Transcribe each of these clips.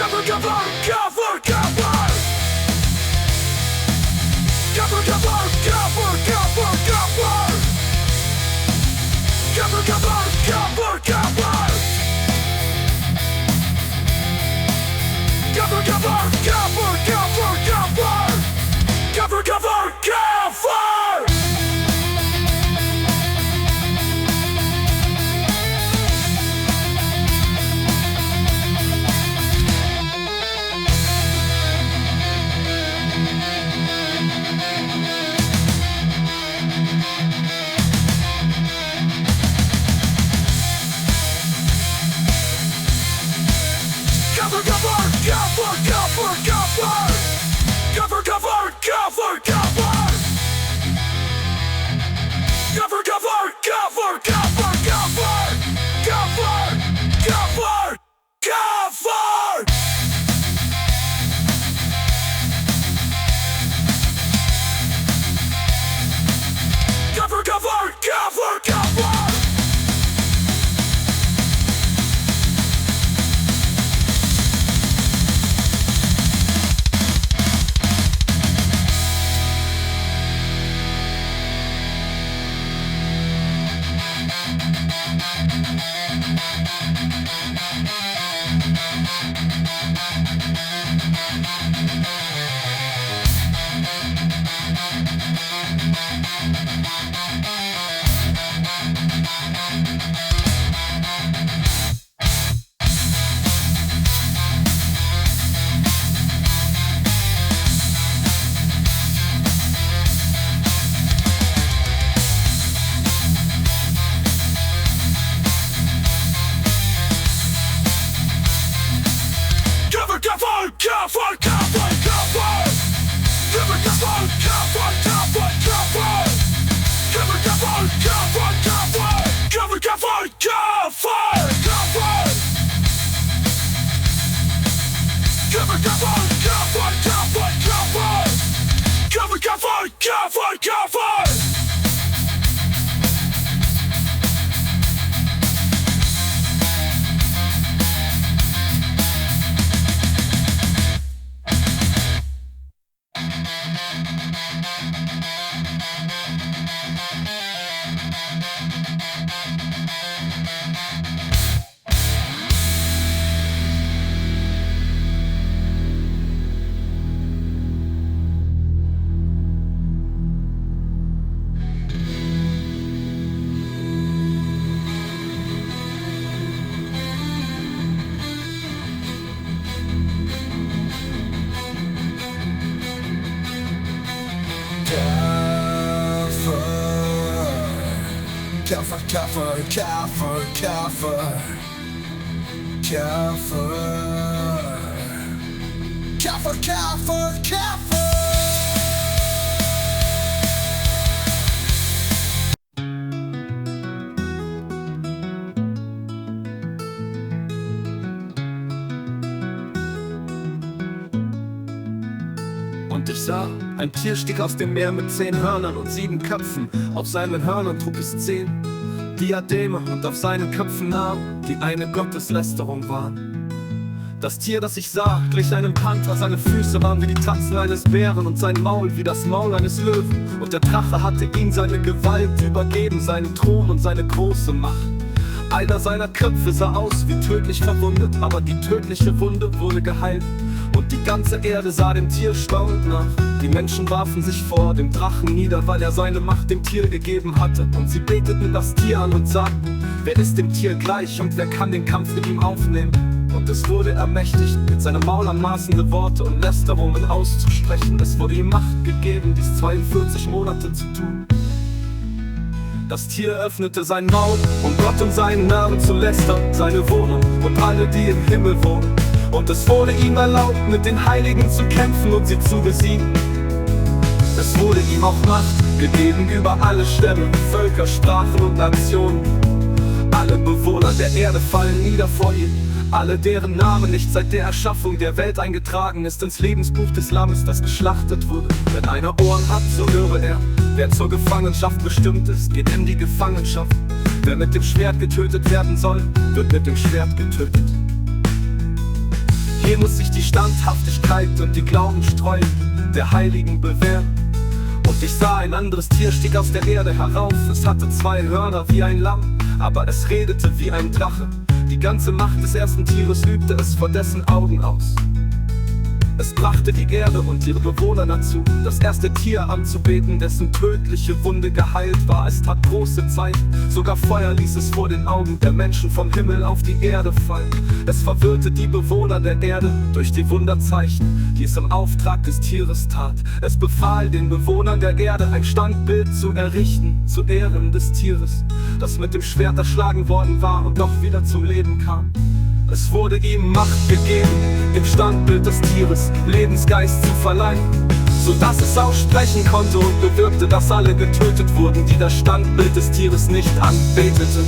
Käfer, Käfer, Käfer, Käfer. Käfer, Käfer, Käfer, Käfer, Käfer. Käfer, Käfer, Käfer, Käfer. Käfer, Käfer, Käfer, Käfer, Käfer. Käfer, Käfer, Käfer. Käfer, Käfer, Käfer, Käfer, Käfer. Käfer, Käfer, Käfer, Käfer. Käfer, Käfer, Käfer, Käfer, Käfer. Käfer, Käfer, Käfer. Käfer, Käfer, Käfer, Käfer. Käfer, Käfer, Käfer. Käfer, Käfer, Käfer, Käfer, Käfer. Käfer, Käfer, Käfer, Käfer. Käfer, Käfer, Käfer, Käfer. Käfer, Käfer, Käfer, Käfer, Käfer. Käfer, Käfer, Käfer, Käfer. Käfer, Käfer, Käfer, Käfer. Käfer. Käfer, Käfer, Käfer. Und ich sah, ein Tier stieg aus dem Meer mit 10 Hörnern und 7 Köpfen. Auf seinen Hörnern trug es 10 Diademe und auf seinen Köpfen Namen, die eine Gotteslästerung waren. Das Tier, das ich sah, glich einem Panther, seine Füße waren wie die Tatzen eines Bären und sein Maul wie das Maul eines Löwen. Und der Drache hatte ihm seine Gewalt übergeben, seinen Thron und seine große Macht. Einer seiner Köpfe sah aus wie tödlich verwundet, aber die tödliche Wunde wurde geheilt. Und die ganze Erde sah dem Tier staunend nach. Die Menschen warfen sich vor dem Drachen nieder, weil er seine Macht dem Tier gegeben hatte. Und sie beteten das Tier an und sagten: Wer ist dem Tier gleich und wer kann den Kampf mit ihm aufnehmen? Und es wurde ermächtigt, mit seinem Maul anmaßende Worte und Lästerungen auszusprechen. Es wurde ihm Macht gegeben, dies 42 Monate zu tun. Das Tier öffnete sein Maul, um Gott und seinen Namen zu lästern, seine Wohnung und alle, die im Himmel wohnen. Und es wurde ihm erlaubt, mit den Heiligen zu kämpfen und sie zu besiegen. Es wurde ihm auch Macht gegeben über alle Stämme, Völker, Sprachen und Nationen. Alle Bewohner der Erde fallen nieder vor ihm, alle deren Namen nicht seit der Erschaffung der Welt eingetragen ist ins Lebensbuch des Lammes, das geschlachtet wurde. Wenn einer Ohren hat, so höre er. Wer zur Gefangenschaft bestimmt ist, geht in die Gefangenschaft. Wer mit dem Schwert getötet werden soll, wird mit dem Schwert getötet. Hier muss sich die Standhaftigkeit und die Glauben streuen, der Heiligen bewähren. Und ich sah ein anderes Tier stieg aus der Erde herauf. Es hatte 2 Hörner wie ein Lamm, aber es redete wie ein Drache. Die ganze Macht des ersten Tieres übte es vor dessen Augen aus. Es brachte die Erde und ihre Bewohner dazu, das erste Tier anzubeten, dessen tödliche Wunde geheilt war. Es tat große Zeichen, sogar Feuer ließ es vor den Augen der Menschen vom Himmel auf die Erde fallen. Es verwirrte die Bewohner der Erde durch die Wunderzeichen, die es im Auftrag des Tieres tat. Es befahl den Bewohnern der Erde, ein Standbild zu errichten, zu Ehren des Tieres, das mit dem Schwert erschlagen worden war und doch wieder zum Leben kam. Es wurde ihm Macht gegeben, im Standbild des Tieres Lebensgeist zu verleihen, sodass es auch sprechen konnte und bewirkte, dass alle getötet wurden, die das Standbild des Tieres nicht anbeteten.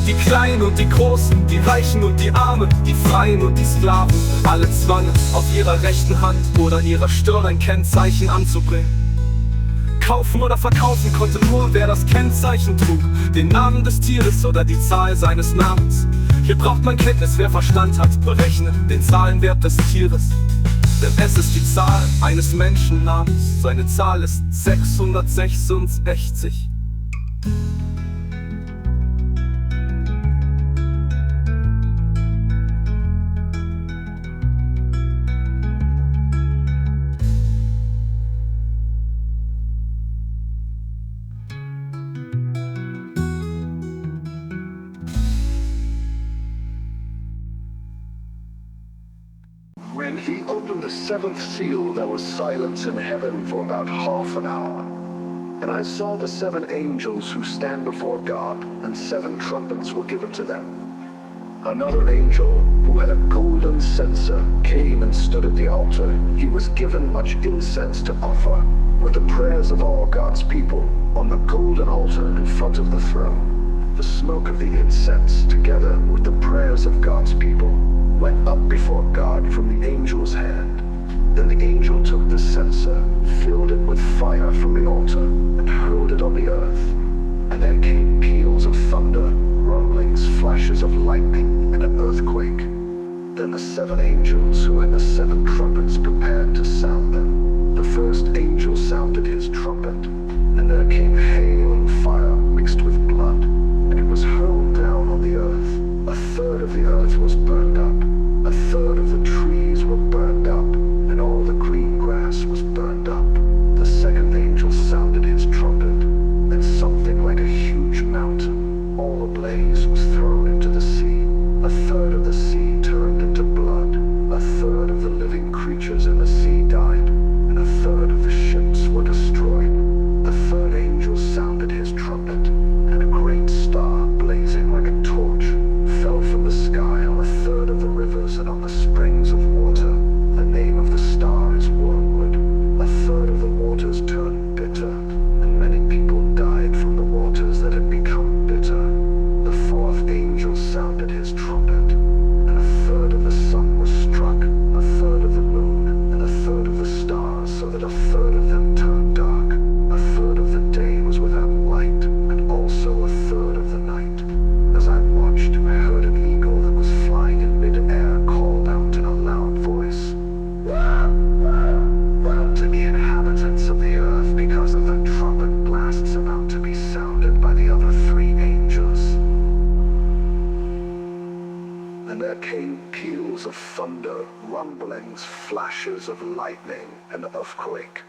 Die Kleinen und die Großen, die Reichen und die Armen, die Freien und die Sklaven, alle zwangen, auf ihrer rechten Hand oder ihrer Stirn ein Kennzeichen anzubringen. Kaufen oder verkaufen konnte nur, wer das Kennzeichen trug, den Namen des Tieres oder die Zahl seines Namens. Hier braucht man Kenntnis, wer Verstand hat, berechnet den Zahlenwert des Tieres. Denn es ist die Zahl eines Menschennamens, seine Zahl ist 666. When he opened the 7th seal, there was silence in heaven for about half an hour. And I saw the 7 angels who stand before God, and 7 trumpets were given to them. Another angel, who had a golden censer, came and stood at the altar. He was given much incense to offer, with the prayers of all God's people, on the golden altar in front of the throne. The smoke of the incense, together with the prayers of God's people, went up before God from the angel's hand. Then the angel took the censer, filled it with fire from the altar, and hurled it on the earth. And there came peals of thunder, rumblings, flashes of lightning, and an earthquake. Then the 7 angels who had the 7 trumpets prepared to sound them. The first angel sounded his trumpet, and there came hail and fire mixed with blood, and it was hurled down on the earth. A third of the earth was burned up, a third of the trees were burned up, and all the green grass was burned up. The second angel sounded his trumpet, and something like a huge mountain, all ablaze, was thrown into the sea. A third of the sea turned into blood, a third of the living creatures in the sea died, and a third of the ships were destroyed. The third angel sounded his trumpet, and a great star, blazing like a torch, fell from the sky on a third of the rivers and on the springs of water. The name of the star is Wormwood. A third of the waters turned bitter, and many people died from the waters that had become bitter. The fourth angel sounded his trumpet, and a third of the sun was struck, a third of the moon, and a third of the stars, so that a third of them turned dark. A third of the day was without light, and also a third of the night. As I watched, I heard an eagle that was flying in mid-air called out in a loud voice, "Woe to the inhabitants of the earth because of the trumpet blasts about to be sounded by the other 3 angels." And there came peals of thunder, rumblings, flashes of lightning, and earthquake.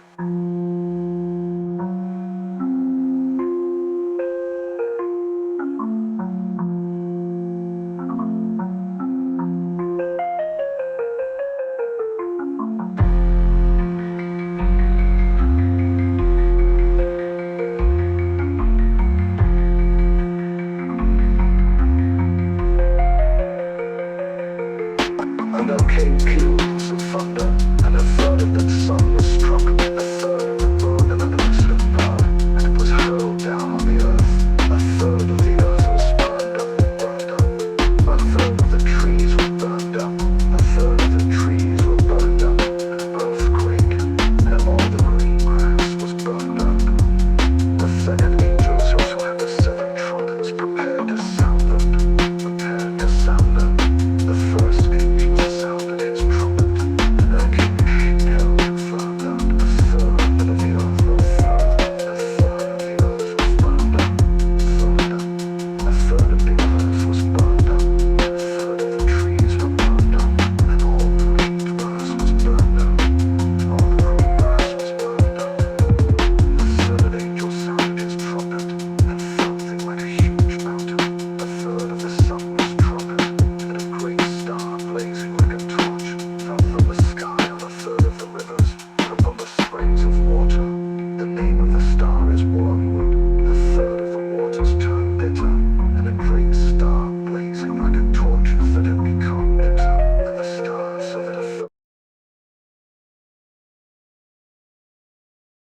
And there came peals of thunder, and a third of the sun